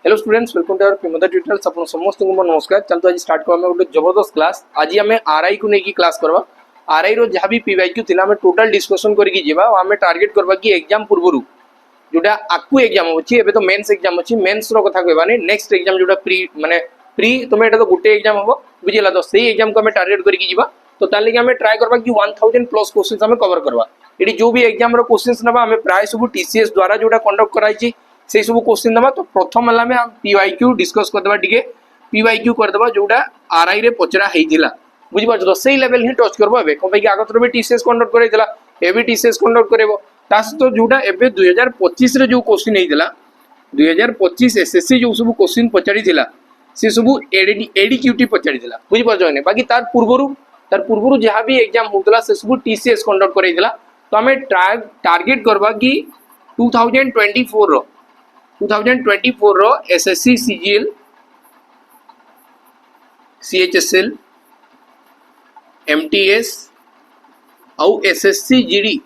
Hello students, welcome to our Pramoda tutorials. आपन समस्त को नमस्कार। चलतो आज स्टार्ट करबा गोटे जबरदस्त क्लास। आज हमें आरआई को नेकी क्लास करबा। आरआई रो जहां भी पीवाईक्यू थिला हमें टोटल डिस्कशन करके जीवा। हमें टारगेट करबा कि एग्जाम पूर्वरु जोटा आकु एग्जाम होची, एबे तो मेंस एग्जाम होची, मेंस रो कथा कहबानी। नेक्स्ट एग्जाम जोटा प्री माने प्री तुमे एटा तो गुटे एग्जाम हो बुझिला, तो सेही एग्जाम को हमें टारगेट करके जीवा। तो ताले कि हमें ट्राई करबा कि 1000 प्लस क्वेश्चंस हमें कवर करबा। एडी जो भी एग्जाम रो क्वेश्चंस नबा हमें प्राय सब टीसीएस द्वारा जोटा कंडक्ट कराइची से सब क्वेश्चन दबा। तो प्रथम हला में पीवाईक्यू डिस्कस कर दबा, टिके पीवाईक्यू कर दबा जोटा आरआई रे पचरा हेइथिला बुझि पाछ। तो सेही लेवल ही टच करबो। एबे कोन कि आगत रे टीसीएस कंडक्ट करैथिला, एबी टीसीएस कंडक्ट करेबो। तास तो जोटा एबे 2025 रे जो क्वेश्चन हेइथिला, 2025 एसएससी जो सब क्वेश्चन पचारिथिला से सब एडीक्यूटी पचारिथिला बुझि पाछ ने। बाकी तार पूर्वरु जहां भी एग्जाम होतला से सब टीसीएस कंडक्ट करैथिला। तो हमें टारगेट करबा कि 2024 रो एसएससी सीजीएल सीएचएसएल एमटीएस आउ एसएससी जीडी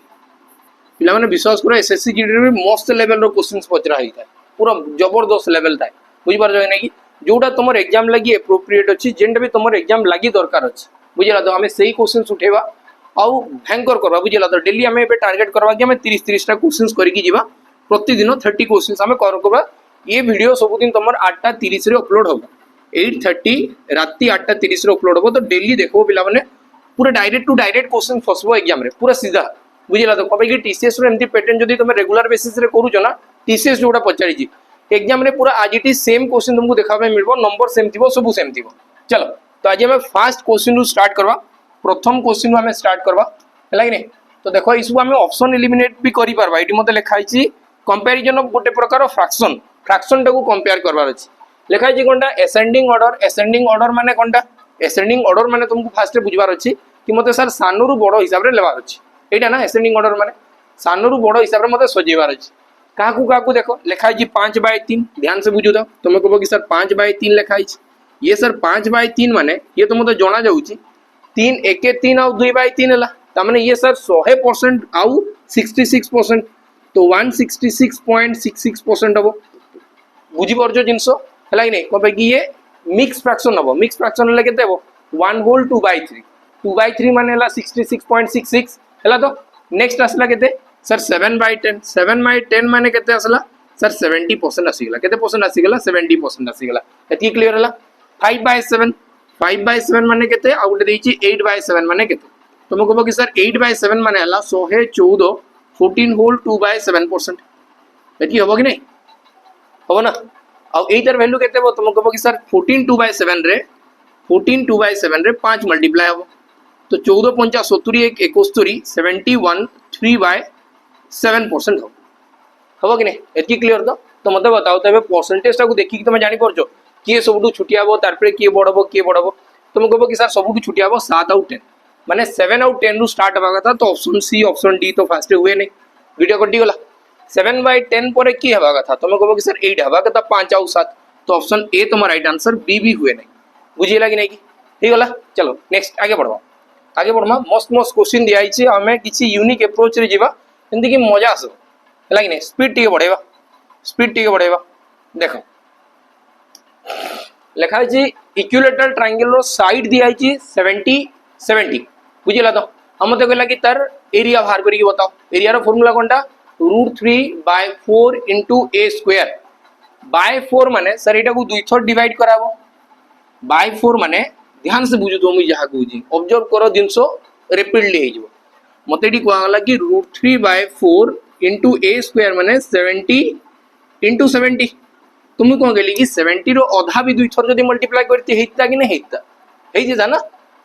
पिला माने विश्वास करो एसएससी जीडी रे मस्त लेवल रो क्वेश्चंस पचरा होई था, पूरा जबरदस्त लेवल था बुझि पार जाय नै कि जोटा तुमर एग्जाम लागि एप्रोप्रिएट अछि, जेंटा भी तुमर एग्जाम लागि दरकार अछि बुझिला। तो हमें सही क्वेश्चंस उठेबा आउ भयंकर करबा बुझिला। तो डेली हमें एबे टारगेट करबा कि हमें 30 टा क्वेश्चंस करके जीवा। प्रतिदिन 30 क्वेश्चंस हमें करबा। ये वीडियो सब दिन तुमर 8:30 रे अपलोड होबा, 8:30 राती 8:30 रे अपलोड होबो। तो डेली देखो पिला माने पूरा डायरेक्ट टू डायरेक्ट क्वेश्चन फसबो एग्जाम रे, पूरा सीधा बुझिला। तो कबे कि टीसीएस रो एमती पैटर्न जदी तुम रेगुलर बेसिस रे करूछ ना, टीसीएस जोटा पचारी जी एग्जाम रे पूरा आज इट इज सेम क्वेश्चन तुमको देखा पे मिलबो, नंबर सेम थिबो, सब सेम थिबो। चलो तो आज हमें फास्ट क्वेश्चन रु स्टार्ट करबा। प्रथम क्वेश्चन हमें स्टार्ट करबा है कि नहीं। तो देखो इसु हमें ऑप्शन एलिमिनेट भी करि परबा। एटी मते लिखा हिची कंपैरिजन ऑफ गोटे प्रकार फ्रैक्शन, फ्रैक्शन टाको कंपेयर करबार अछि। लिखा हिची कोनटा असेंडिंग ऑर्डर। असेंडिंग ऑर्डर माने कोनटा, असेंडिंग ऑर्डर माने तुमको फास्ट रे बुझबार अछि कि मते सर सानो रु बड़ हिसाब रे लेबार अछि। एटा ना असेंडिंग ऑर्डर माने सानो रु बड़ हिसाब रे मते सजेबार अछि। काकू देखो लिखा हिची 5/3। ध्यान से बुझु तो तुम कहबो कि सर 5/3 लिखा हिची। ये सर 5/3 माने ये तो मते जणा जाउची 3 1 3 आउ 2/3 हला। ता माने ये सर 100% आउ 66%, तो 166.66% हबो बुझी परजो जिंसो हला कि नै। कहबे कि ये मिक्स फ्रैक्शन हबो। मिक्स फ्रैक्शन हले केते हबो 1 होल 2/3। 2/3 माने हला 66.66 हला। तो नेक्स्ट आसला केते सर 7/10। 7/10 माने केते आसला सर 70% आसीगला। केते परसेंट आसीगला 70% आसीगला। एति क्लियर हला। 5/7 5/7 माने केते आ उटे देइची 8/7 माने केते। तुम कहबो कि सर 8/7 माने हला 114 14 होल 2/7%। एति हबो कि नै, हबो ना। आ एटार वैल्यू केते हबो तुम कहबो कि सर 14 2/7 रे 5 मल्टीप्लाई हबो। तो 14 5 70 1 71 71 3/7% हबो कि नै। एति क्लियर तो मते बताओ तबे परसेंटेज टा को देखि कि तुम जानि परजो किए सबटु छुटिया हबो, तार पे किए बडबो किए बडबो। तुम कहबो कि सर सबटु छुटिया हबो 7 आउ 10 माने 7 आउ 10 रु स्टार्ट हबा कथा। तो ऑप्शन सी ऑप्शन डी तो फास्ट हुए नै, वीडियो कटि गला। 7/10 परे की हबा कथा तुम कहबो कि सर 8 हबा कथा 5 आउ 7। तो ऑप्शन ए तुम्हारा राइट आंसर, बी भी हुए नै। बुझिला कि नै कि ठीक गला। चलो नेक्स्ट आगे बढ़वा। आगे बढ़मा मस्त मस्त क्वेश्चन दिया हिची। हमें किछि यूनिक अप्रोच रे जीवा एंदी कि मजा आसो हला कि नै। स्पीड टिके बढ़ेबा, स्पीड टिके बढ़ेबा। देखो लिखा हिची इक्विलेटरल ट्रायंगल रो साइड दिया हिची 70 70 बुझिला। तो हम तो कहला कि तार एरिया बाहर करी बताओ। एरिया रो फार्मूला कोनटा √3/4 * a²। बाय 4 माने सर एटा को दुई थर डिवाइड कराबो। बाय 4 माने ध्यान से बुझु तो मुई जहा कहूजी ऑब्जर्व करो जिंसो रिपीटली हे जिवो। मते एटी कहला कि √3/4 * a² माने 70 * 70। तुम कोन गेली कि 70 रो आधा भी दुई थर जदी मल्टीप्लाई करती हेता कि नै हेता हे जे जाना।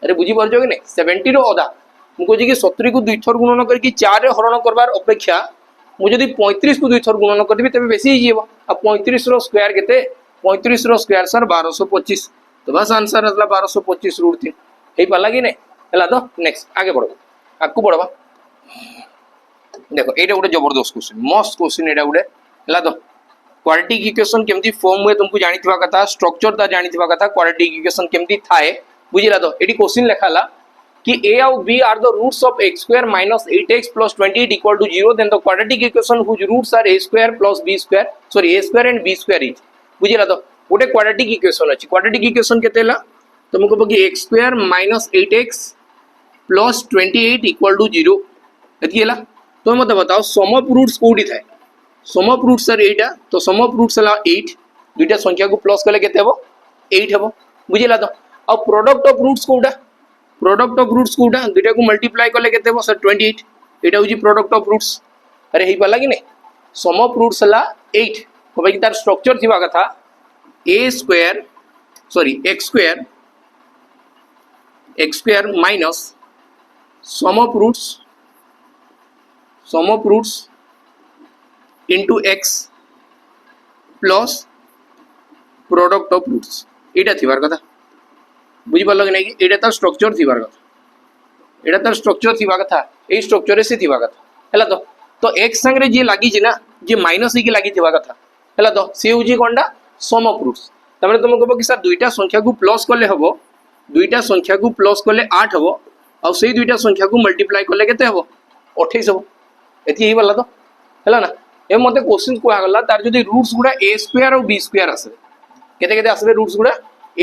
अरे बुझी परजो कि नै 70 रो आधा मु कहजी कि 70 को दुई थर गुणन करके 4 रे हरण करबार अपेक्षा मु जदी 35 को दुई थर गुणन करबी तबे बेसी हे जीवो। आ 35 रो स्क्वायर केते 35 रो स्क्वायर सर 1225। तो बस आंसर असला 1225 √3 हे पाला कि नै हला। तो नेक्स्ट आगे बढ़ो, आकु बढ़वा। देखो एटा उडे जबरदस्त क्वेश्चन, मस्त क्वेश्चन एटा उडे हला। तो क्वाड्रेटिक इक्वेशन केमती फॉर्म हुए तुमको जानिथिबा कथा, स्ट्रक्चर ता जानिथिबा कथा, क्वाड्रेटिक इक्वेशन केमती थाए बुझिला। तो एटी क्वेश्चन लेखाला कि a और b are the roots of x square minus 8x plus 28 equal to 0, then the quadratic equation whose roots are a square plus b square, sorry a square and b square is बुझिला तो गोटे quadratic equation अछि quadratic equation केते हला तुमको कहबो कि x square minus 8x plus 28 equal to 0 एति हला तो मते बताओ सम ऑफ रूट्स कोडी थाए सम ऑफ रूट्स सर एटा तो सम ऑफ रूट्स हला 8 दुईटा संख्या को प्लस कले केते हबो 8 हबो बुझिला तो अब प्रोडक्ट ऑफ रूट्स कोडा प्रोडक्ट ऑफ रूट्स कोडा दुईटा को मल्टीप्लाई कले केते हबो sir 28 Etah होजी product of roots अरे हेई पाला कि नै सम ऑफ रूट्स हला 8 को भाई तार स्ट्रक्चर थिबा कथा a square sorry x square minus sum of roots into x plus product of roots एटा थिबार कथा बुझी पालो कि नै कि एटा तार स्ट्रक्चर थिबार कथा एटा तार स्ट्रक्चर थिबा कथा ए स्ट्रक्चर से थिबा कथा हला तो x संगे जे लागी छि ना जे माइनस ही लागी थिबा कथा हला तो से होजी कोनडा सम ऑफ रूट्स तमरे तुम कहबो कि सर दुईटा संख्या को प्लस करले हबो दुईटा संख्या को प्लस करले 8 हबो और सेही दुईटा संख्या को मल्टीप्लाई करले केते हबो 28 हबो एति ही वाला तो हला ना ए मते क्वेश्चन को आगला तार जदी रूट्स गुडा a स्क्वायर और b स्क्वायर आसे केते केते आसे रूट्स गुडा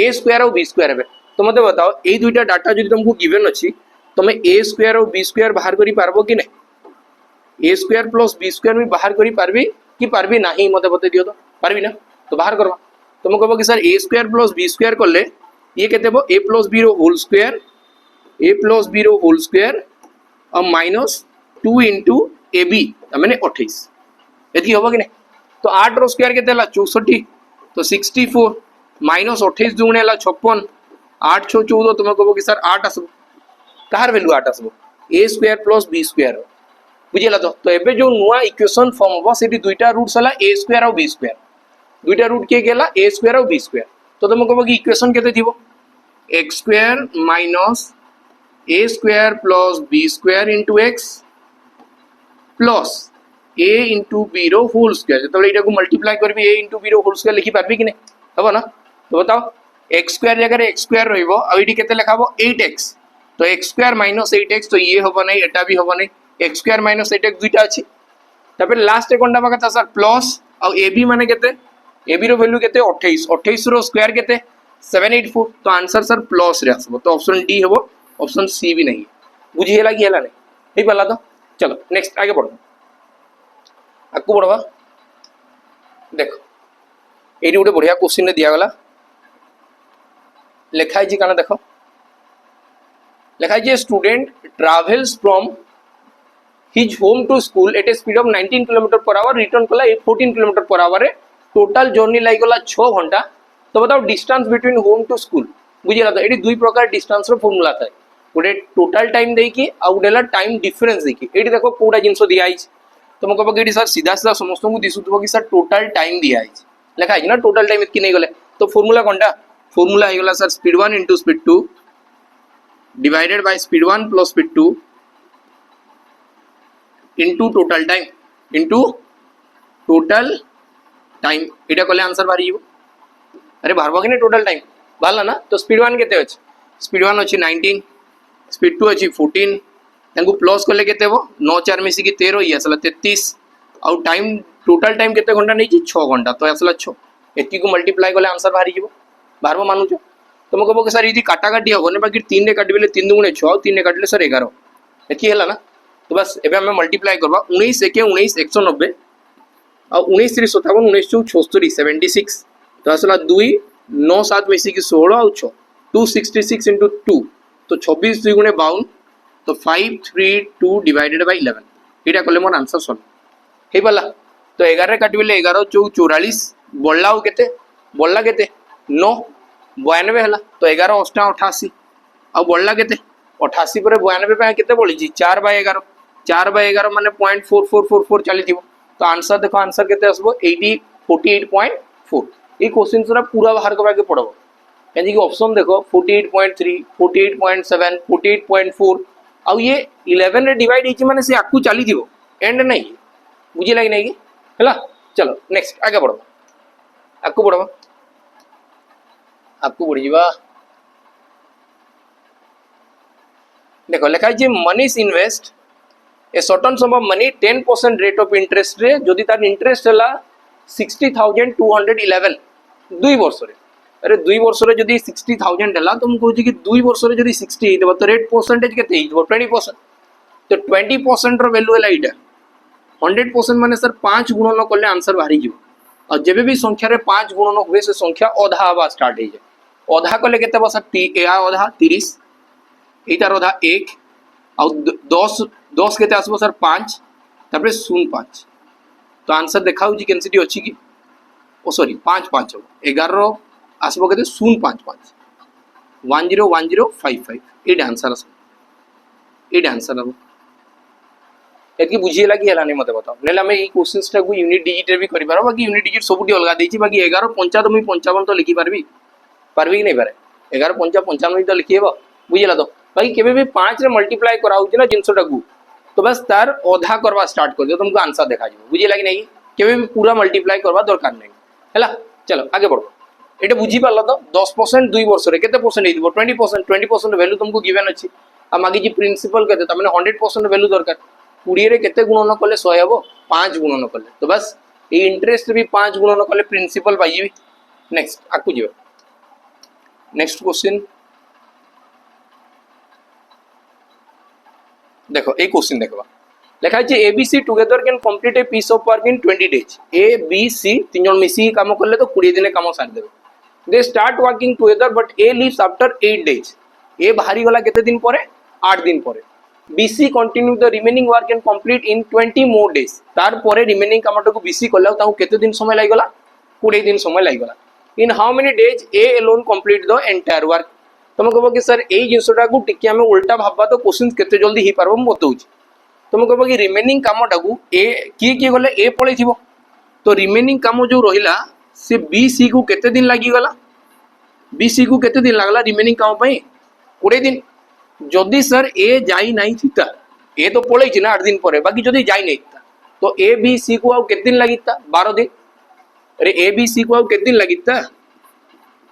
a स्क्वायर और b स्क्वायर हेबे तो मते बताओ ए दुईटा डाटा जदी तुमको गिवन अछि तमे a स्क्वायर और b स्क्वायर बाहर करी पारबो कि नै a square plus b square भी बाहर करी पारबी कि पारबी नाही मते बते दियो तो पारबी ना तो बाहर करवा तुम कहबो कि sir a square plus b square करले ये केते हबो a प्लस b रो होल स्क्वायर और माइनस 2 इनटू ab माने 28 एति हबो कि नै तो 8 रो स्क्वायर केते हला 64 तो 64 माइनस 28 दुगुणे हला 56 8 6 14 तुम कहबो कि सर 8 आसबो कार वैल्यू 8 आसबो a square plus b square बुझिला तो एबे जो नुवा इक्वेशन फॉर्म हबो सेठी दुईटा रूट्स हला a स्क्वायर और b स्क्वायर दुईटा रूट के गेला a स्क्वायर और b स्क्वायर तो तुम कहबो कि इक्वेशन केते थिबो x square minus a square plus b square into x plus a into b रो होल स्क्वायर जतबे एटा को मल्टीप्लाई करबी a इनटू b रो होल स्क्वायर लिखि पारबी कि नै हबो ना तो बताओ x स्क्वायर जगह x स्क्वायर रहइबो आ एटी केते लिखाबो 8x तो x स्क्वायर माइनस 8x तो ये हबो नै एटा भी हबो नै x स्क्वायर माइनस 8x दुईटा अछि तबे लास्ट कोनटा बाकता सर प्लस और ab माने केते ab रो वैल्यू केते 28 28 रो स्क्वायर केते 784 तो आंसर सर प्लस रे आसबो तो ऑप्शन डी हबो ऑप्शन सी भी नहीं बुझी हेला कि हेला नै ठीक पला तो चलो नेक्स्ट आगे बढ़ो आकु बढ़वा देखो एडी गोटे बढ़िया क्वेश्चन ने दिया गला लिखाई जी काना देखो लिखाई जी student travels from his home to school at a speed of 19 km/h return कला 14 km/h टोटल जर्नी लागी गला 6 घंटा तो बताओ distance between home to school बुझिला तो एडी दुई प्रकार डिस्टेंस रो फार्मूला थाए गोटे टोटल टाइम देकी कि आ गोटेला टाइम डिफरेंस देकी एडी देखो कोडा जिंसो दिया आइछ तुम कहबो कि सर सीधा सीधा समस्त को दिसुथबो कि सर टोटल टाइम दिया आइछ लिखा आइछ ना टोटल टाइम इतकी नहीं गले तो फार्मूला कोनटा फार्मूला आइ गला sir speed 1 * speed 2 divided by speed 1 + speed 2 into total time एटा कले आंसर बारी जीवो अरे बारबो कि टोटल टाइम बाला ना तो स्पीड 1 केते अछि स्पीड 1 अछि 19 स्पीड 2 अछि 14 तांको प्लस कले केते हो 9 4 मिसी की 13 ये असला 33 और टाइम टोटल टाइम केते घंटा नै छी 6 घंटा तो असला 6 एती को मल्टीप्लाई कले आंसर बारी जीवो बारबो मानु छ तुम कहबो कि सर यदि काटा काटी हो ने बाकी 3 ने काटबेले 3 दुगुणे 6 3 ने काटले सर 11 एती हैला ना तो बस एबे हमें मल्टीप्लाई करबा 19 * 19 190 और 19 * 3 57 19 * 4 76 76 तो असला 2 9 7 मिसी की 16 और 6 266 * 2 तो 26 2 गुणे 52 तो 532 डिवाइडेड बाय 11 एटा कले मोर आंसर सॉल्व हे बला तो 11 काटबेले 11 4 44 बोललाउ केते 9 92 हला तो 11 8 88 आ बोलला केते 88 पर 92 पे केते बोली जी 4/11 4/11 माने 0.4444 चली थी तो आंसर देखो आंसर केते आसबो 48.4 ए क्वेश्चन पूरा पूरा बाहर करबा के पड़बो यानी कि ऑप्शन देखो 48.3 48.7 48.4 आ ये 11 रे डिवाइड हेची माने से आकु चली थी एंड नहीं बुझी लागी नहीं कि हला चलो नेक्स्ट आगे बढ़ो आकु बढ़ो आपको बढ़ जीवा देखो लिखा है Manish invest a certain some of money 10% rate of interest रे जदि तार इंटरेस्ट हला 60,211 दुई वर्ष रे अरे दुई वर्ष रे जदी 60,000 है तो मुझे कहूँ कि दुई वर्ष रे जदी 60 हेइतबो तो रेट परसेंटेज केते हेइतबो 20%। तो 20% रो वैल्यू है एटा 100% माने सर 5 गुणन कले आंसर बाहरी जीव और जेबे भी संख्या रे 5 गुणन हुए से संख्या अधा आवा स्टार्ट हो जाए अधा कले केते बस या अधा 30 एटार अधा 1 आ 10 केते आसबो सर 5 तापर 05 तो आंसर देखाउ जी कैंसिटी अछि कि ओ सॉरी 5 5 11 आसबो केते 055 101055 एटा आंसर आसबो एटा आंसर अब एतकी बुझी लगी हला नहीं मते बताओ नेला मैं ई क्वेश्चंस टा को यूनिट डिजिट रे भी करि पारो बाकी यूनिट डिजिट सबुटी अलगा देछि बाकी 11 55 मुई 55 तो लिखि पारबी पारबी कि नहीं पारे 11 55 55 तो लिखिएबो बुझिला तो बाकी केबे भी 5 रे मल्टीप्लाई कराउ ना जिंसटा को तो बस तार आधा करवा स्टार्ट कर दियो तुमको आंसर देखा जिवो बुझिला कि नहीं केबे भी पूरा मल्टीप्लाई करवा दरकार नहीं हैला चलो आगे बढ़ो एटा बुझी पारलो तो 10% 2 वर्ष रे केते परसेंट हेइदिबो 20% वैल्यू तुमको गिवन अछि आ मागी जी प्रिंसिपल केते त माने 100% वैल्यू दरकार 20 रे केते गुणन कले 100 हेबो 5 गुणन कले तो बस ए इंटरेस्ट भी 5 गुणन कले प्रिंसिपल पाई जीवी नेक्स्ट आकु जीव नेक्स्ट क्वेश्चन देखो ए क्वेश्चन देखबा लिखा है ABC together can complete a piece of work in 20 days A B C तीन जन मिसी काम करले तो 20 दिन काम सार देबे दे start working together but A leaves after 8 days ए बाहरी गला केते दिन परे 8 दिन परे BC continue the remaining work and complete in 20 more days तार परे रिमेनिंग कामटा को बीसी करला ताऊ केते दिन समय लागि गला 20 दिन समय लागि गला in how many days A alone complete the entire work तुम कहबो कि सर एई जिंसटा को टिके हमें उल्टा भाबबा तो क्वेश्चन केते जल्दी ही पारबो म बतौछि तुम कहबो कि रिमेनिंग कामटा को ए की गले ए पळै थिबो तो रिमेनिंग काम जो रहिला से बी सी को केते दिन लागि गला बी सी को केते दिन लागला रिमेनिंग काम पई 20 दिन जदि सर ए जाई नहीं थिता ए तो पळै ना 8 दिन परे बाकी जदि जाई नहीं था तो ए बी सी को आउ केते दिन लागिता 12 दिन अरे ए बी सी को आउ केते दिन लागिता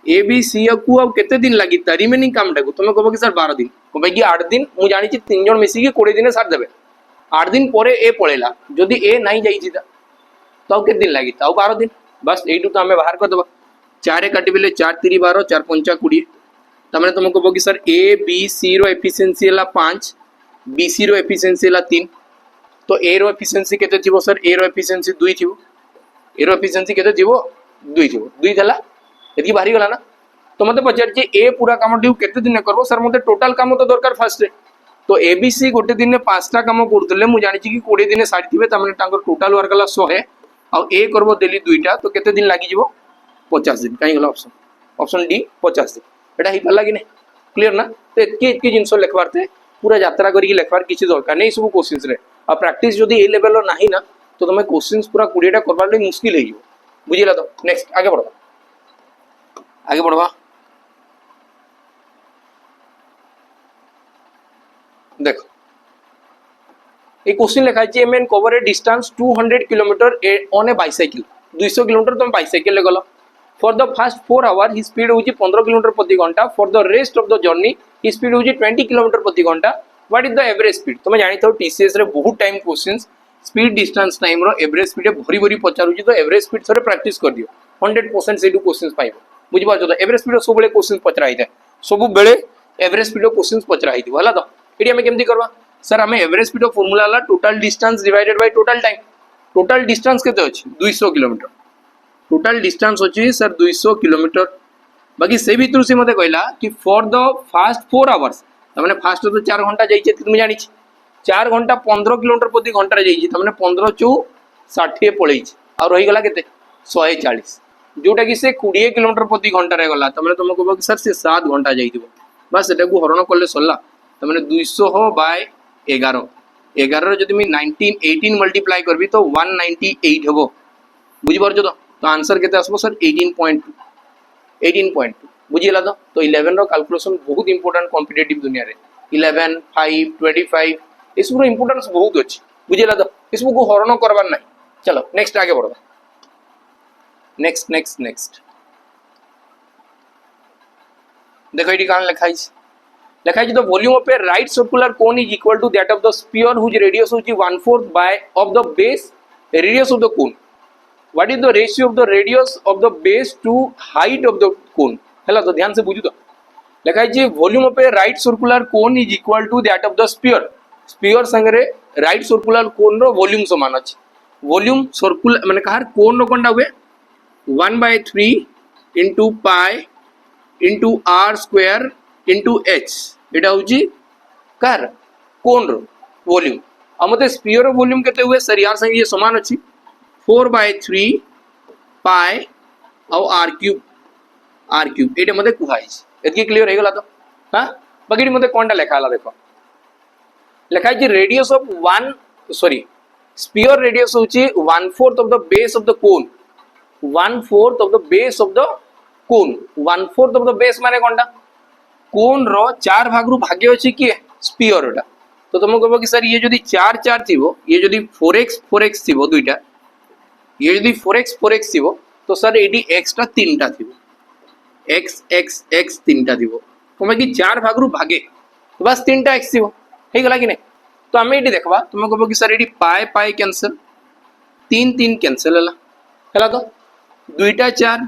ए बी सी को आउ केते दिन लागिता रिमेनिंग कामटा को तुम कहबो कि सर 12 दिन को कि 8 दिन मु जानि छी तीन जन मिसी के 20 दिन सार देबे 8 दिन परे ए पळेला जदि ए नहीं जाई थिता तो आउ केते दिन लागिता आउ 12 दिन बस एटू तो हमें बाहर कर देबा 4 ए काटिबेले 4 3 12 4 5 20 तमने तुमको कहबो कि सर ए बी सी रो एफिशिएंसी हला 5 बी सी रो एफिशिएंसी हला 3 तो ए रो एफिशिएंसी केते थिबो सर ए रो एफिशिएंसी 2 थिबो ए रो एफिशिएंसी केते थिबो 2 थिबो 2 थला एती बाहरी गला ना तो मते पचार जे ए पूरा काम डिउ केते दिन करबो सर मते टोटल काम तो दरकार फास्ट तो ए बी सी गोटे दिन में 5टा काम करतले मु जानि छी कि 20 दिन सारि थिबे तमने टांगर टोटल वर्क हला 100 आ ए करबो देली 2टा तो केते दिन लागि जिवो 50 दिन काई गला ऑप्शन डी 50 दिन एटा ही पल्ला कि नहीं क्लियर ना तो एतके जिनस लिखबारते पूरा यात्रा करिक लिखबार किसी दरकार नहीं सब क्वेश्चन रे आ प्रैक्टिस जदि ए लेवल रो नाही ना तो तुम क्वेश्चन पूरा 20टा करबार ले मुश्किल हे बुझिला तो नेक्स्ट आगे बढ़वा देखो ये क्वेश्चन लिखा है man cover A distance 200 kilometre on A bicycle 200 kilometre तुम बाइसाइकिल ले गलो For the first 4 hours, his speed होगी 15 किलोमीटर प्रति घंटा. For the rest of the journey, his speed होगी 20 किलोमीटर प्रति घंटा. What is the average speed? तो मैं जानी था TCS रे बहुत time questions speed distance time रो एवरेज स्पीड भरी भरी पचारुची तो एवरेज स्पीड थोड़े प्रैक्टिस कर दियो 100% से क्वेश्चंस पाइबो बुझि पाछो तो एवरेज स्पीड सब बेले क्वेश्चंस पचरा हिता सब बेले एवरेज स्पीड क्वेश्चंस पचरा हिती हला तो एडी हमें केमती करबा सर हमें एवरेज स्पीड फार्मूला हला total distance divided by total time total distance केते अछि 200 किलोमीटर टोटल डिस्टेंस अछि सर 200 किलोमीटर बाकी से भीतर से मते कहला कि फॉर द फास्ट 4 आवर्स तमने फास्ट तो 4 घंटा जाई छै तुम जानि छी 4 घंटा 15 किलोमीटर प्रति घंटा रे जाई छी तमने 15 चू 60 पळै छी आ रही गला केते 140 जोटा कि से 20 किलोमीटर प्रति घंटा रे गला तमने तुम कहबो कि सर से 7 घंटा जाई दिबो बस एटा को हरण करले सल्ला तमने 200 हो बाय 11 11 रे जदि मी 19 18 मल्टीप्लाई करबी तो 198 हबो बुझि परछो तो आंसर केते आसबो सर 18.2 बुझिला तो 11 रो कैलकुलेशन बहुत इंपोर्टेंट कॉम्पिटिटिव दुनिया रे 11 5 25 इसरो इंपोर्टेंस बहुत अछि बुझिला तो इसको को हरण करबार नै चलो नेक्स्ट आगे बढ़ो नेक्स्ट देखो एटी कान लिखाई the volume of a right circular cone is equal to that of the sphere whose radius is 1/4 by of the base radius of the cone what is the ratio of the radius of the base to height of the cone हैला तो ध्यान से बुझु तो लिखा है volume of a right circular cone is equal to that of the sphere sphere संगे right circular कोन rho volume समान अछि वॉल्यूम सर्कुलर माने कहार कोन रो कोनटा हुए 1/3 into pi into r square into h एटा होची कार कोन रो वॉल्यूम आ मते स्फीयर रो वॉल्यूम केते हुए sir यार संगे ये समान अछि 4/3 pi और r क्यूब एटा मते कुहाई एतकी क्लियर हे गला तो हां बाकी मते कोनटा लेखाला देखो लेखाई जे radius of one sorry sphere radius होची 1/4 of the base of the cone 1/4 of the base of the cone 1/4 of the base माने कोनटा कोन रो 4 भाग रु भाग्य अछि कि स्फीयर टा तो तुम कहबो कि सर ये जदी 4 थिबो ये जदी 4x थिबो दुईटा ये जदी 4x थिबो तो सर एडी x टा तीनटा थिबो x तीनटा थिबो कमे कि 4 भाग रु भागे तो बस तीनटा x थिबो हे गला कि नै तो हमें एडी देखबा तुम कहबो कि सर एडी पाई कैंसिल 3 कैंसिल हला तो दुईटा 4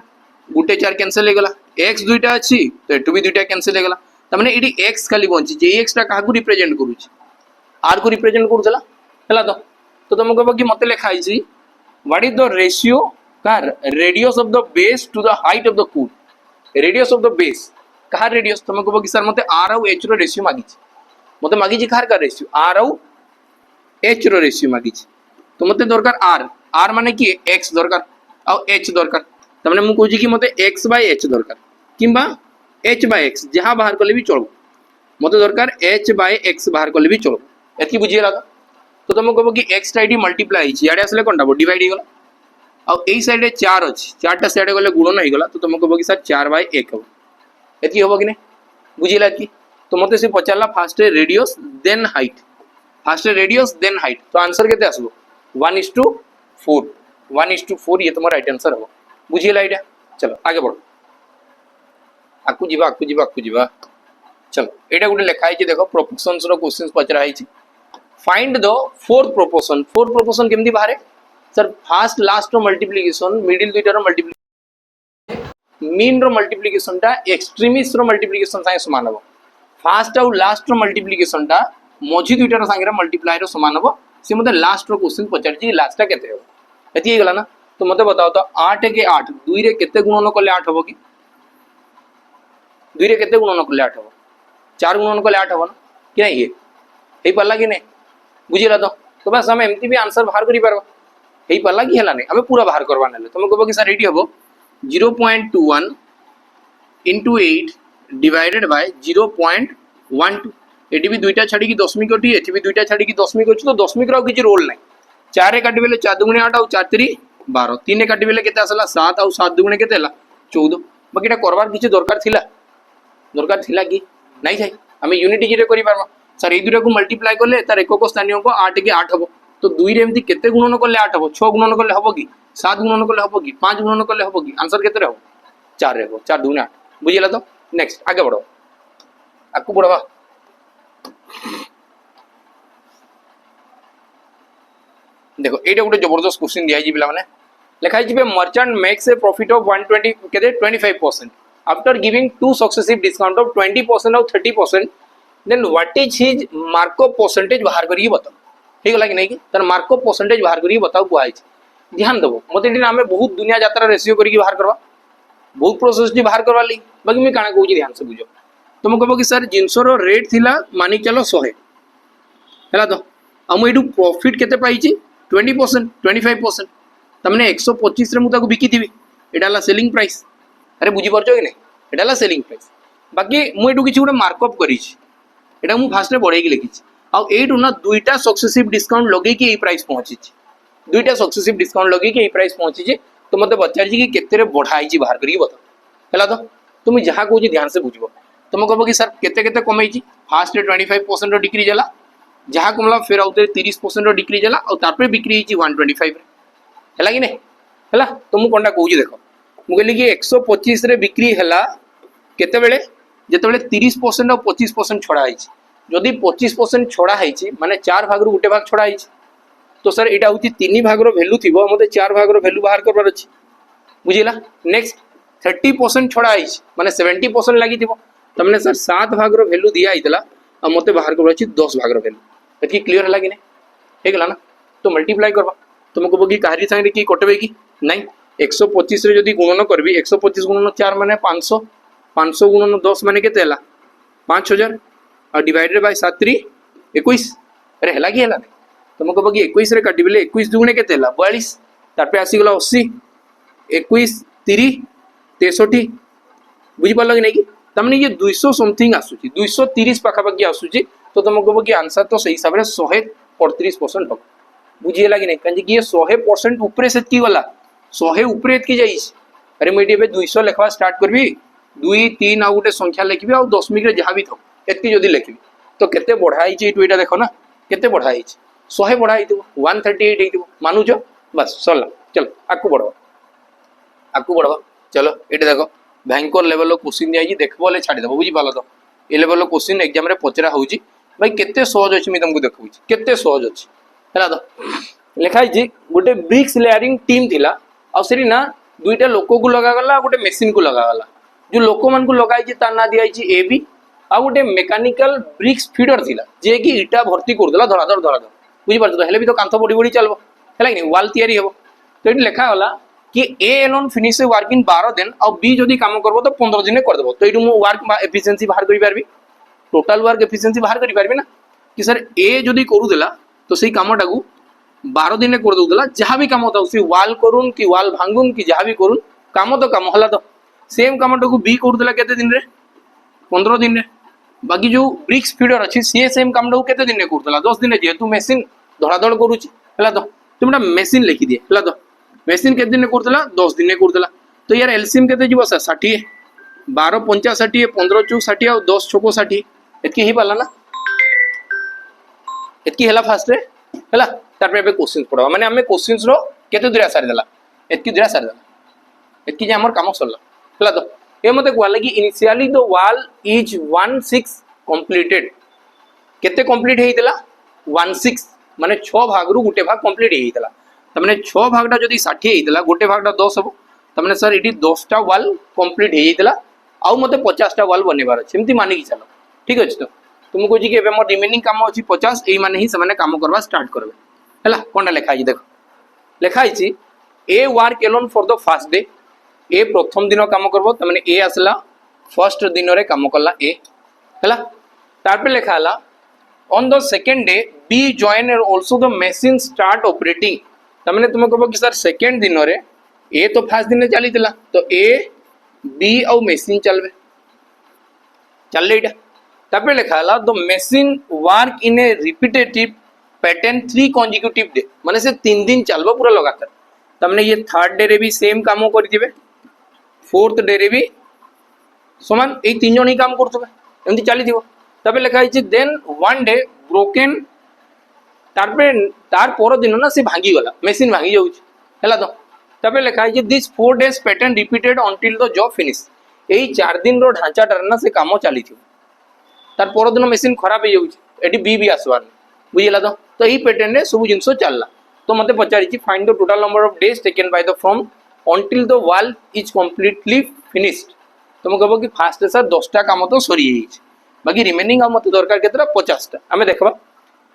गुटे 4 कैंसिल हे गला x दुईटा अछि तो एटु भी दुईटा कैंसिल हे गला त माने एडी x खाली बंची जे x टा काहा को रिप्रेजेंट करू छी r को रिप्रेजेंट करू देला हला तो तुम कहबो कि मते लिखा आइछि व्हाट इज द रेशियो कार radius of the base to the height of the cone radius of the base कहा रेडियस तुम कहबो कि सर मते r और h रो रेशियो मागी छी मते मागी छी कार का रेशियो r और h रो रेशियो मागी छी तो मते दरकार r माने कि x दरकार और h दरकार तमने मु कहूची कि मते x/h दरकार किंबा h/x जहां बाहर करले भी चलबो मते दरकार h/x बाहर करले भी चलबो एतकी बुझियला तो तुम कहबो कि x टाइडी मल्टीप्लाई हिची याडे असले कोनटा डिवाइड हे गला और एई साइड 4 अछि 4टा साइड गले गुणन हे गला तो तुम कहबो कि सर 4/1 हो एतकी होबो कि नै बुझियला कि तो मते से पचारला first radius then height first radius then height तो आंसर केते आसबो 1:4 1:4 ये तुम्हारा राइट आंसर हो बुझियला एटा चलो आगे बढ़ो आकु जीवा चलो एटा गुटे लेखा है देखो प्रोपोर्शंस रो क्वेश्चंस पचरा है फाइंड द फोर्थ प्रोपोर्शन केमदी बाहरे सर फास्ट लास्ट रो मल्टीप्लिकेशन मिडिल दुईटा रो मल्टीप्लिकेशन मीन रो मल्टीप्लिकेशन टा एक्सट्रीमिस्ट रो मल्टीप्लिकेशन साइ समान हो फास्ट और लास्ट रो मल्टीप्लिकेशन टा मझी दुईटा रो संगे मल्टीप्लाई रो समान हो से मते लास्ट रो क्वेश्चन पचर जी लास्ट टा केते हो एती हे गला ना तो मते बताओ तो 8 के 8 2 रे केते गुणन करले 8 होबो कि 2 रे केते गुणन करले 8 होबो 4 गुणन करले 8 होबो ना कि नहीं ये हे पल्ला कि नहीं बुझिला तो बस हम एमती भी आंसर बाहर करि परबा हे पल्ला कि हला नहीं हमें पूरा बाहर करवा नेले तुम कहबो कि सर एटी होबो 0.21 into 8 divided by 0.12 एटी भी दुईटा छाड़ी की दशमिक ओटी एटी भी दुईटा छाड़ी की दशमिक अछि तो दशमिक रो किछि रोल नहीं 4 काटि बेले 4 दुगुणे 8 और 4 3 12 3 काटि बेले केते आसला 7 और 7 दुगुणे केते हला 14 बाकी एटा करबार किछि दरकार थिला कि नहीं थाई हमें यूनिट डिजिट रे करि परबा सर ए दुटा को मल्टीप्लाई करले तार एकक स्थानीय को 8 के 8 हबो तो 2 रे एमती केते गुणन करले 8 हबो 6 गुणन करले हबो कि 7 गुणन करले हबो कि 5 गुणन करले हबो कि आंसर केते रहबो 4 रे हबो 4 2 8 बुझिला तो नेक्स्ट आगे बढ़ो आकु बढ़वा देखो एटा गोटे जबरदस्त क्वेश्चन दिया पिला माने लिखा है merchant makes a profit of 120 केते 25% after giving two successive discount of 20% और 30% then what is his markup percentage बाहर करी बताओ ठीक है कि नहीं कि तर मार्कअप परसेंटेज बाहर करी बताओ को आइछ ध्यान देबो मते दिन हमें बहुत दुनिया यात्रा रेशियो करी बाहर करवा बहुत प्रोसेस जी बाहर करवा ली बाकी मैं काना कहूची ध्यान से बुझो तुम कहबो कि सर जिंसर रेट थिला मानी चलो 100 हैला तो हम एडू प्रॉफिट केते पाइची 20% 25% तमने 125 रे मु ताको बिकी दिबी एडाला सेलिंग प्राइस अरे बुझी परछो कि नहीं एडाला सेलिंग प्राइस बाकी मु एडू किछि गुटे मार्कअप करिछि एटा मु फास्ट रे बढ़ाई के लिखिछि आ एडू ना दुईटा सक्सेसिव डिस्काउंट लगे कि ए प्राइस पहुंचिछि दुईटा सक्सेसिव डिस्काउंट लगे कि ए प्राइस पहुंचिछि तो मते बच्चाजी कि केते रे बढ़ाइछि बाहर करी बता हैला तो तुम जहां कहूछि ध्यान से बुझबो तुम कहबो कि सर केते केते कमैछि फास्ट रे 25% रो डिक्रीज होला जहाँ कमला फिर आउते 30% डिक्रीज है और तापर बिक्री होची 125 रे हैला कि नहीं हैला तो मु कोनटा कहूची देखो मु कहली कि 125 रे बिक्री हैला केते बेले जेते बेले 30% और 25% छड़ा आइछि जदी 25% छड़ा आइछि माने 4 भाग रु गुटे भाग छड़ा आइछि तो सर यहाँ हूँ 3 भागर भैल्यू थी मत 4 भागर भैल्यू बाहर करवार अच्छी बुझेगा नेक्स्ट 30% छड़ा आई माने 70% लगी तमने सर 7 भागर भैल्यू दिया और मत बाहर करवार अच्छी 10 भागर भैल्यू ये क्लीयर है कि नहीं ना तो मल्टीप्लाई करवा तुम कह कि कहारी सागे कि कटबे कि नहीं 125 रे जदि गुणन करबी 125 गुणन 4 माने 500 500 गुणन 10 माने केते हला 5000 और डिवाइडेड बाय 7 3 21 अरे हला कि हला तुम कह कि 21 रे काटी बेले 21 दुगुणे केते हला 42 तार पे आसी गला 80 21 30 63 बुझी पालो कि नहीं कि तमने ये 200 समथिंग आसुची 230 पाखापाखि आसुची तो तुम कह कि आंसर तो सही हिसाब से 138% हो बुझीगला कि नहीं कहीं ये 100% उपरे से गला 100 उपरे की जाइए अरे मुझे 200 लिखवा स्टार्ट करी 2 3 आउ गोटे संख्या लिखी आउ दशमिक जहाँ भी थो एति जदि लिखी तो केते बढ़ाई यहाँ देख ना केते बढ़ाई 100 बढ़ाई 138 मानुच बस सरला चलो आकु बढ़वा चलो ये देख भयंकर लेवल क्वेश्चन दिखाई देखो बोले छाड़ीद बुझीपाल तो ये लेवल क्वेश्चन एग्जाम रे पचरा होची भाई केते सहज अच्छी तुमको देखा केते सहज अच्छी है तो लिखाई गोटे ब्रिक्स लेयरिंग टीम थिला और सेरी ना दुईटा लोक को लगागला गोटे मेसीन को लगागला जो लोक मान को लगाई ता ना दिखाई ए बी आ गोटे मेकानिकल ब्रिक्स फीडर थिला जे कि इटा भर्ती करदेला धराधर बुझीपार तो हेले भी तो कांथ बढ़ी बढ़ी चलो है कि वाल तैयारी हे तो ये लिखागला कि ए एलोन फिनिश वर्क इन 12 दिन और बी जदि काम करबो तो 15 दिन करदेव तो ये वर्क एफिशिएंसी बाहर करि पारबी टोटल वर्क एफिशिएंसी बाहर करि पारबी ना कि सर ए जदि करूदेला तो सही कामटा को 12 दिन कर दूला जहाँ भी काम होता है वाल करूँ कि वाल भांगुन कि जहाँ भी करूँ काम तो काम है तो सेम कामटा को बी करूला केते दिन रे 15 दिन रे बाकी जो ब्रिक्स फीडर अच्छी सी सेम कामटा को केते दिन रे करूला 10 दिन जेहेतु मेसीन धड़ाधड़ करुच्ची है तो तुम मेसीन लिखी दिए है तो मेसीन केते दिन करूला 10 दिन करूला तो यार एलसीएम केते जीव सर 60 12 5 60 15 चौक 60 और 10 6 60 एतकी ही पाला ना एतकी हैला फास्ट रे हैला तार पे क्वेश्चन पढ़वा माने हमें क्वेश्चंस रो केते दुरा सारी देला एतकी दुरा सारी देला एतकी जे हमर काम सरला हैला तो ए मते कहला कि initially the wall is 16 completed केते कंप्लीट हेई देला 16 माने 6 भाग रु गुटे भाग कंप्लीट हेई देला तमने 6 भागटा जदी 60 हेई देला गुटे भागटा 10 हबो तमने सर इडी 10 टा वॉल कंप्लीट हेई देला आउ मते 50 टा वॉल बनेबार अछि एमती मानि कि चलो ठीक अछि तो तुम कह कि मोर रिमेनिंग काम अच्छी 50 यही माने ही से काम करवा स्टार्ट करबे है कौन लिखाई देख लिखाई A work alone for the first day A प्रथम दिन काम करबो तमने ए आसला फर्स्ट दिन रे काम करला ए है तार पे लिखा है on the second day B join also the machine start operating तमने तुम कह कि सर सेकेंड दिन रे ए तो फर्स्ट दिन चली तो ए बी और मशीन चलबे चल तापर लिखा है the machine work in A repetitive pattern 3 consecutive day माने से 3 दिन चलबो पूरा लगातार तमने ये थर्ड डे रे भी सेम काम करथिबे फोर्थ डे रे भी समान ए 3 जण ही काम करथबे एमती चली दिबो तापर लिखा है देन वन डे ब्रोकन तार पर दिन ना से भांगी गला मशीन भांगी जाउछ हैला तो तापर लिखा है this 4 days pattern repeated until the job finish एई 4 दिन रो ढांचा डरना से काम चली थी तार पर दिन मशीन खराब हो जाऊँगी बी भी आसवार बुझेगा तो यही पैटर्न रे सब जिनस चलला तो मत पचारि find the total number of days taken by the from until the wall is completely finished तुम कह कि फास्ट सर 10टा काम तो सरी बाकी रिमेनिंग मत दरकार के 50टा आम देखा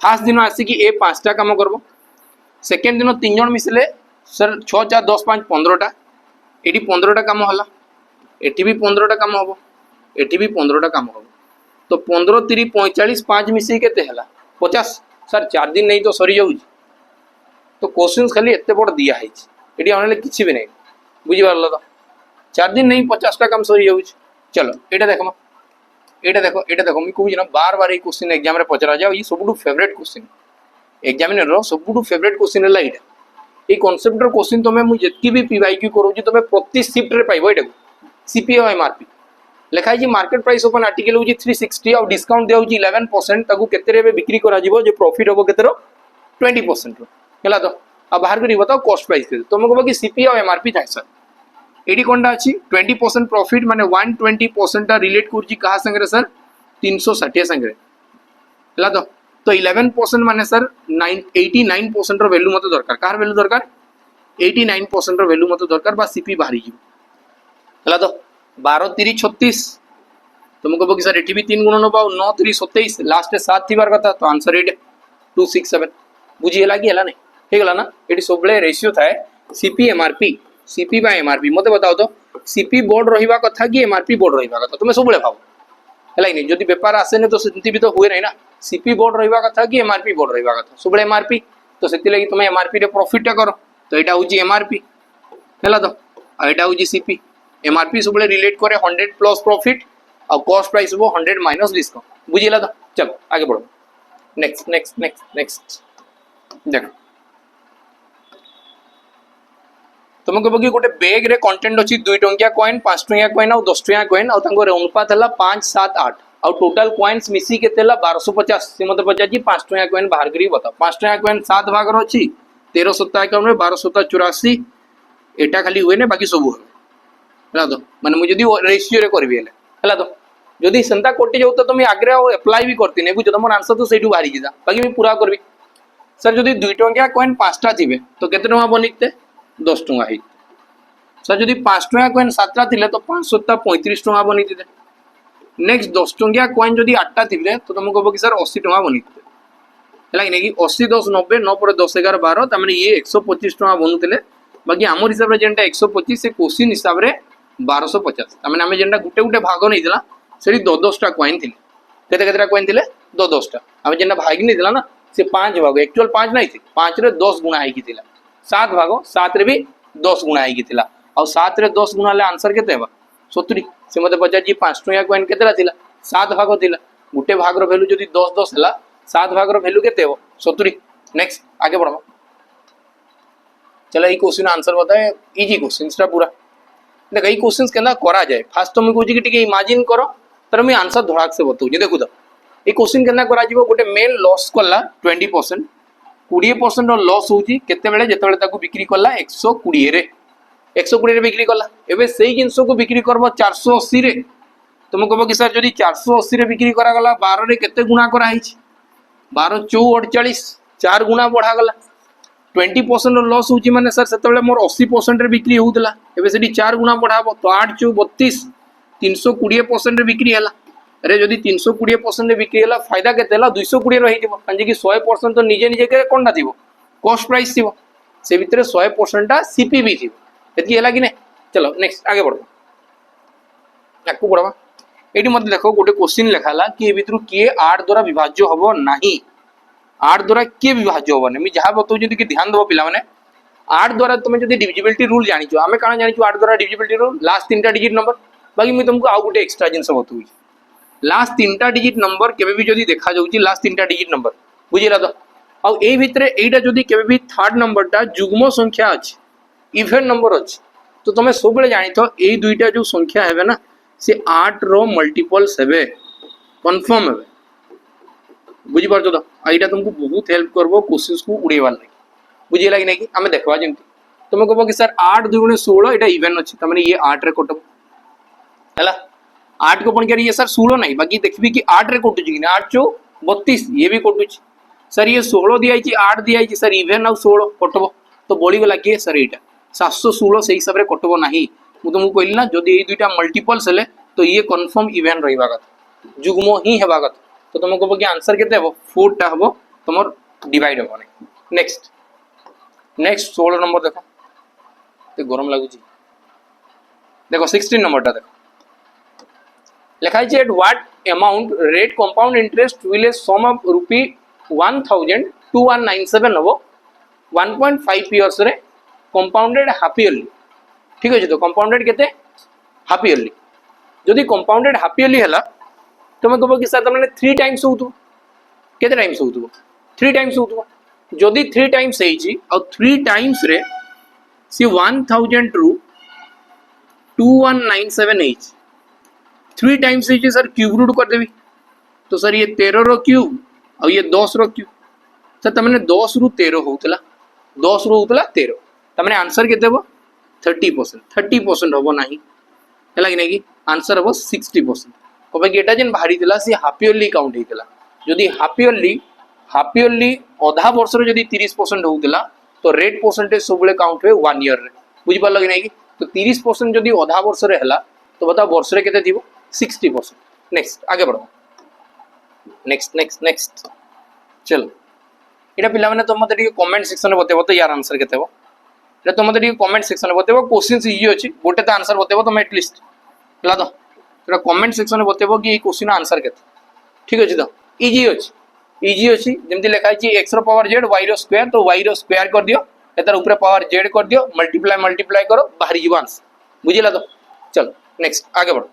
फास्ट दिन आसिक ए 5टा काम करब सेकेंड दिन 3 जन मिसले सर 6 4 10 5 15टा ये 15टा काम है एटी भी 15टा काम हम एटी भी 15टा काम हम तो 15 30 45 5 मिसई के 50 सर 4 दिन नहीं तो सरी जाऊँ तो क्वेश्चन खाली एत बड़ दिखाई ये आने किसी भी नहीं बुझीपार तो 4 दिन नहीं 50टा काम सरी जाऊँ चलो ये देखो ये देखो मुझे कहूँ ना बार बार ये क्वेश्चन एग्जाम रे पचरा जाओ ये सब फेवरेट क्वेश्चन एग्जामिनर सब फेवरेट क्वेश्चन है यहाँ ये कनसेप्ट क्वेश्चन तुम मुझे भी पीवाईक्यू करूँ तुम प्रति शिफ्ट रे पाइब ये सीपीओ एमआरपी लिखाई मार्केट प्राइस ओपन आर्टिकल हूँ 360 और डिस्काउंट दिया 11% ताकू केते बिक्री करा जो प्रॉफिट हम केते 20% है तो अब बाहर कर बताओ कॉस्ट प्राइस के तुम कह कि सीपी और एमआरपी था सर ये कौन अच्छी 20% प्रॉफिट माने 120% रिलेट कर सर 360 संगे है तो 11% माने सर 89% रो वैल्यू मते दरकार कार वैल्यू दरकार 89% रो वैल्यू मते दरकार बा सीपी बाहरी जी हला तो 12 3 36 तुमको बोकी सर एठी भी 3 गुण न पाओ 9 3 27 लास्ट 7 थिबार कथा तो आंसर एट 267 बुझी हला कि हला नहीं ठीक हला ना एठी सबले रेशियो थाए सीपी एमआरपी सीपी बा एमआरपी मते बताओ तो सीपी बोर्ड रहिबा कथा कि एमआरपी बोर्ड रहिबा कथा तुमे सबले भाव हला नहीं जदी व्यापार आसे ने तो सेंति भी तो हुए नहीं ना सीपी बोर्ड रहिबा कथा कि एमआरपी बोर्ड रहिबा कथा सबले एमआरपी तो सेति लागि तुमे एमआरपी रे प्रॉफिट टा करो तो एटा होची एमआरपी हला तो एटा होची सीपी एमआरपी सबले रिलेट करे 100 प्लस प्रॉफिट और कॉस्ट प्राइस वो 100 माइनस डिस्काउंट बुझिला तो चलो आगे बढ़ो नेक्स्ट नेक्स्ट नेक्स्ट नेक्स्ट देखो तुमको बगी गोटे बैग रे कंटेंट अछि 2 टंकिया कॉइन 5 टंकिया कॉइन और 10 टंकिया कॉइन और तंगो रे अनुपात हला 5 7 8 और टोटल कॉइन्स मिसी केते हला 1250 से मते पचाजी 5 टंकिया कॉइन बाहर करी बता 5 टंकिया कॉइन 7 भाग रो अछि 13 सप्ताह के में 12 सप्ताह 84 एटा खाली हुए ने बाकी सब हुए हला तो माने मु जदी रेशियो रे करबी हला तो जदी संता कोटी जाउ तो तुम आग्रे अप्लाई भी करती नै बुझ तुम आंसर तो सेठू बाहरी जिदा बाकी मैं पूरा करबी सर जदी 2 टंकिया कॉइन 5टा थिबे तो केते टका बनिते 10 टका है सर जदी 5 टका कॉइन 7टा थिले तो 5 सप्ताह 35 टका बनिते नेक्स्ट 10 टंकिया कॉइन जदी 8टा थिबे तो तुम कहबो कि सर 80 टका बनिते हला कि नहीं 80 10 90 9 पर 10 11 12 तमने ये 125 टका बनुतले बाकी हमर हिसाब रे जेंटा 125 से क्वेश्चन हिसाब रे 1250 तमने हमें जेंटा गुटे गुटे भाग नै दिला सेठी 10 टा कॉइन थिले केते केतेटा कॉइन थिले 10 टा हमें जेंटा भाग नै दिला ना से 5 भाग एक्चुअल 5 नै थी 5 रे 10 गुणा आइ कि थिला 7 भाग 7 रे भी 10 गुणा आइ कि थिला और 7 रे 10 गुणा ले आंसर केते हेबा 70 से मते पचा जी 5 टका कॉइन केतेला थिला 7 भाग थिला गुटे भाग रो वैल्यू जदी 10 10 हला 7 भाग रो वैल्यू केते हेबो 70 नेक्स्ट आगे बढ़ो चलो ई क्वेश्चन आंसर बताए इजी क्वेश्चनस टा पूरा देख ई क्वेश्चंस केना करा जाए फास्ट तो मैं कहूँ कि टिके इमेजिन करो तर मैं आंसर धड़ाक से बताऊँ देखो तो ये क्वेश्चन केना करा जीवो गोटे मेल लॉस कला 20% 20% लॉस होउची केते बेले जेते बेले ताकू बिक्री कला 120 रे 120 रे बिक्री कला एबे सेही जिंसो को बिक्री करबो 480 रे तुम कहबो कि सर जदी 480 रे बिक्री करा गला 12 रे केते गुणा करा हिची 12 4 48 4 गुणा बढ़ा गला 20% लॉस होची माने सर सेते बेले मोर 80% रे बिक्री होउतला एबे सेठी 4 गुणा बढ़ाबो तो 8 4 32 320% रे बिक्री हला अरे जदी 320% रे बिक्री हला फायदा केते हला 220 रही थिबो काजे कि 100% तो निजे निजे के कोनटा थिबो कॉस्ट प्राइस थिबो से भितरे 100% टा सीपीवी थिबो एति हला कि नै चलो नेक्स्ट आगे बढ़ो याकू बढ़वा एटी मत देखो गोटे क्वेश्चन लेखाला कि ए भितरु के 8 द्वारा विभाज्य हबो नाही 8 द्वारा के विभाज्य हबो नै मी जहा बतौ जदी कि ध्यान दबो पिला माने 8 द्वारा तुम जदी डिविजिबिलिटी रूल जानिचो आमे काना जानिचो 8 द्वारा डिविजिबिलिटी रूल लास्ट 3टा डिजिट नंबर बाकी मैं तुमको आउ गोटे एक्स्ट्रा जिंस बतौची लास्ट 3टा डिजिट नंबर केबे भी जदी देखा जाउची लास्ट 3टा डिजिट नंबर बुझिला तो आ ए भितरे एटा जदी केबे भी थर्ड नंबरटा जुग्म संख्या अछि इवन नंबर अछि तो तुम सब बेले जानि तो ए दुईटा जो संख्या हेबे ना से 8 रो मल्टीपल्स हेबे कंफर्म हेबे बुझि परछो तो एटा तुमको बहुत हेल्प करबो क्वेश्चंस को उड़ेवा लागि बुझिला कि नै कि हमें देखवा जेंति तुम कहबो कि सर 8 2 16 एटा इवन अछि त माने ये 8 रे कटब हला 8 को पण ये सर 16 नहीं बाकी देखबी कि 8 रे कटुची कि 8 चो 32 ये भी कटुची सर ये 16 दिया छि 8 दिया छि सर इवन आउ 16 कटबो तो बळी गला कि सर एटा 716 से हिसाब रे कटबो नाही मु तुमको कहली ना जदी ए दुईटा मल्टीपल्स हले तो ये कंफर्म इवन रहिबा कथा जुग्म ही हेबा कथा तो तुम कहबो कि आंसर केते हेबो 4 टा हेबो तमर डिवाइड हेबो नै नेक्स्ट नेक्स्ट 16 नंबर देखो ते गरम लागु छी देखो 16 नंबर टा देखो लिखा है at what amount rate compound interest will a sum of rupee 1000 2197 हबो 1.5 इयर्स रे कंपाउंडेड हाफ ईयरली ठीक अछि तो कंपाउंडेड केते हाफ ईयरली जदी कंपाउंडेड हाफ ईयरली हला तो मैं कहबो कि सर तमने 3 टाइम्स होतु केते टाइम्स होतु 3 टाइम्स होतु जदी 3 टाइम्स हेई छी और 3 टाइम्स रे सी 1000 रु 2197 हेई 3 टाइम्स है सर क्यूब रूट कर देवी तो सर ये 13 रो क्यूब और ये 10 रो क्यूब सर तमने 10 रु 13 होतला 10 रु होतला 13 तमने आंसर केते हो 30% होबो नाही हला कि नै कि आंसर हो 60% कोबे कि एटा जेन भारी दिला से हाफ ईयरली काउंट हितला जदी हाफ ईयरली हाफ इयरली अधा वर्ष रे जदी 30% होउतला तो रेट परसेंटेज सब काउंट हुए 1 ईयर रे बुझी पाल कि नहीं कि तो 30% जदी अधा वर्ष रे हला तो बता वर्ष रे केते दिबो 60%। नेक्स्ट आगे बढ़ो नेक्स्ट नेक्स्ट नेक्स्ट चलो एटा पिला माने तुम मते कमेंट सेक्शन में बतेबो तो यार आंसर केते हो एटा तुम मते कमेंट सेक्शन में बतेबो क्वेश्चंस इजी अछि गोटे तो आंसर बतेबो तुम एटलीस्ट हला तो एटा कमेंट सेक्शन में बतेबो कि ए क्वेश्चन आंसर केते ठीक अछि तो इजी अछि जेमति लिखा अछि x रो पावर z y रो स्क्वायर तो y रो स्क्वायर कर दियो एतार ऊपर पावर z कर दियो मल्टीप्लाई करो बाहरी जीव आंसर बुझिला तो चलो नेक्स्ट आगे बढ़ो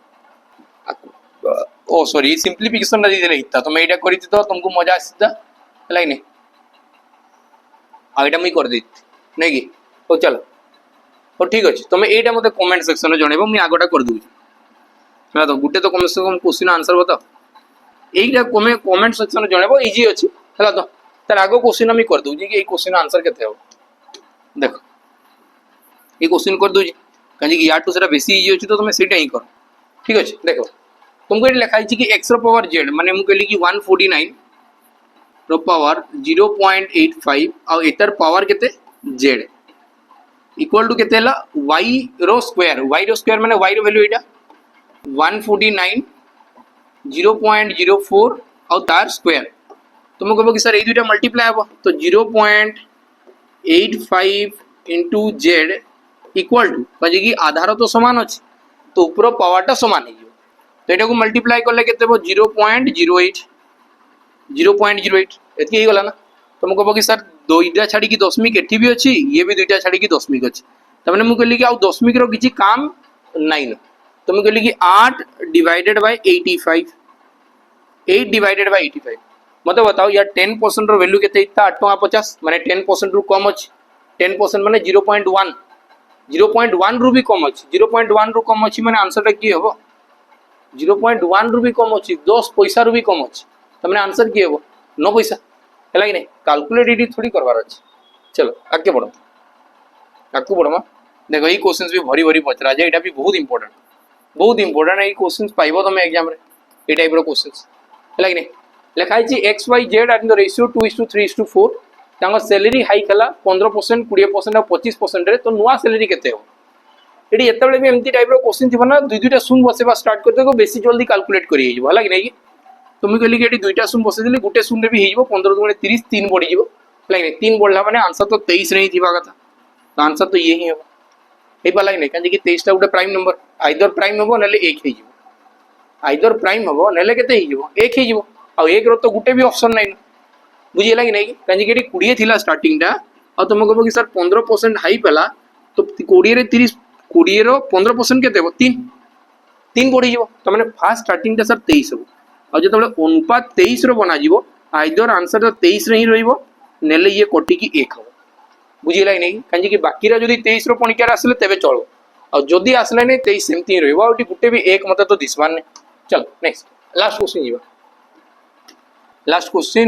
ओ सॉरी सिंपलीफिकेशन दी देले हिता तुम एटा करिति तो तुमको मजा आसीता लाइन नहीं आइटा मी कर दी नहीं कि तो चलो तो ठीक अछि तुम एटा मते कमेंट सेक्शन में जणेबो मी आगोटा कर दूची ना तो गुटे तो कम से कम क्वेश्चन आंसर बताओ एटा कमेंट सेक्शन में जणेबो इजी अछि हला तो तार आगो क्वेश्चन मी कर दूची कि ए क्वेश्चन आंसर केते हो देखो ये क्वेश्चन कर दूची काजे कि या टू सेटा बेसी इजी अछि तो तुम सेटा ही करो ठीक अछि देखो तुमको ये लिखा है कि x रो पावर z माने मु कहली कि 149 रो पावर 0.85 और एतर पावर केते z इक्वल टू केते ला y रो स्क्वायर माने y रो वैल्यू एटा 149 0.04 और तार स्क्वायर तुम कहबो कि सर ए दुटा मल्टीप्लाई हो तो 0.85 इनटू z इक्वल टू काजे कि आधार तो समान अछि तो ऊपर पावरटा समान है तो एटा को मल्टीप्लाई करले केते हो 0.08 एतकी ही गला ना तुम कहबो कि सर दुईटा छाड़ी की दशमिक एठी भी अछि ये भी दुईटा छाड़ी की दशमिक अछि त माने मु कहली कि आ दशमिक रो किछि काम नाही न तुम कहली कि 8 डिवाइडेड बाय 85 8 डिवाइडेड बाय 85 मते बताओ यार 10% रो वैल्यू केते इता 8.50 माने 10% रु कम अछि 10% माने 0.1 रु भी कम अछि 0.1 रु कम अछि माने आंसर टा की होबो 0.1 रु भी कम अछि 10 पैसा रु भी कम अछि त माने आंसर की होबो 9 पैसा है कि नहीं कैलकुलेट इडी थोड़ी करवार अछि चलो आगे बढ़ो देखो ये क्वेश्चंस भी भरी भरी पचरा जाय एटा भी बहुत इंपोर्टेंट है क्वेश्चंस पाइबो तुम एग्जाम रे ए टाइप रो क्वेश्चंस है कि नहीं लिखा है x y z are in the ratio 2:3:4 तांगा सैलरी हाइक हला 15% 20% और 25% रे तो नुआ सैलरी केते हो एडी एतबेले भी एमती टाइप रो क्वेश्चन थिबो ना दुई दुईटा शून्य बसेबा स्टार्ट करते को बेसी जल्दी कैलकुलेट करी हिजबो हला कि नहीं तुम कहली कि दुईटा शून्य बसे दिले गुटे शून्य भी हिजबो 15 दुणे 30 3 बढ़ी जिवो लाइक 3 बढ़ला माने आंसर तो 23 नहीं थिबा कथा तो आंसर तो यही हो ए बाला नहीं काजे कि 23 टा गुटे प्राइम नंबर आइदर प्राइम होबो नले 1 हिजबो आइदर प्राइम होबो नले केते हिजबो 1 हिजबो आ 1 रो तो गुटे भी ऑप्शन नहीं बुझिला कि नहीं काजे कि 20 थिला स्टार्टिंग टा आ तुम कहबो कि सर 15% हाई पेला तो 20 रे 30 20 रो 15% केते हो 3 बढ़ी जिवो त माने फास्ट स्टार्टिंग टा सर 23 हो और जो अनुपात 23 रो बना जीवो आइदर आंसर तो 23 रे ही रहिबो नेले ये कोटी की 1 हो बुझिला कि नहीं काजे कि बाकी रा जदी 23 रो पणिकार आसले तेबे चलो और जदी आसले नहीं 23 सेमती ही रहिबो और गुटे भी एक मते तो दिसबान ने चलो नेक्स्ट लास्ट क्वेश्चन जीवा लास्ट क्वेश्चन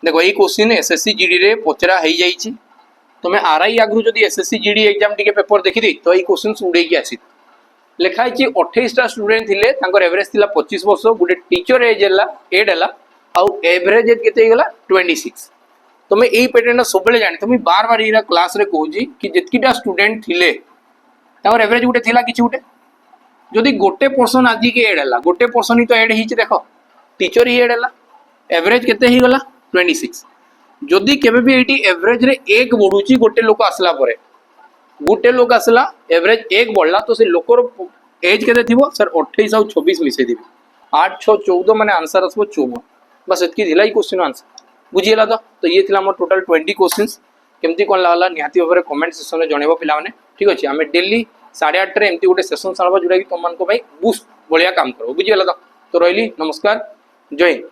देखो ये क्वेश्चन एसएससी जीडी रे पचरा हेई जाई छी तमे आरआई आगु जदी एसएससी जीडी एग्जाम टिके पेपर देखि दे तो ये क्वेश्चन उड़े की आसी लिखा है 28 टा स्टूडेंट थिले तांकर एवरेज थिला 25 वर्ष गुटे टीचर एज हला 8 हला और एवरेज एज केते गेला 26 तमे एई पैटर्न सबले जानि तमे बार बार इरा क्लास रे कहूजी कि जेतकीटा स्टूडेंट थिले तांकर एवरेज गुटे थिला किछि गुटे जदी गोटे पर्सन आजि के 8 हला गोटे पर्सन ही तो 8 हिच देखो टीचर ही 8 हला एवरेज केते ही गला 26 जदी केबे भी एटी एवरेज रे 1 बढ़ुची गोटे लोक आसला परे गुटे लोक आसला एवरेज 1 बढ़ला तो से लोकर एज केते थिबो सर 28 और 26 मिसे दिबे 8 6 14 माने आंसर आसबो 54 बस एतकी दिलाई क्वेश्चन आंसर बुझियला तो ये थिला हमर टोटल 20 क्वेश्चंस केमती कोन लागला निहाती भाबरे कमेंट सेक्शन रे जणेबो पिला माने ठीक अछि हमें डेली 8:30 रे एमती गुटे सेशन सालबो जुडा कि तुम मन को भाई बूस्ट बढ़िया काम करो बुझियला तो रहली नमस्कार जय हिंद।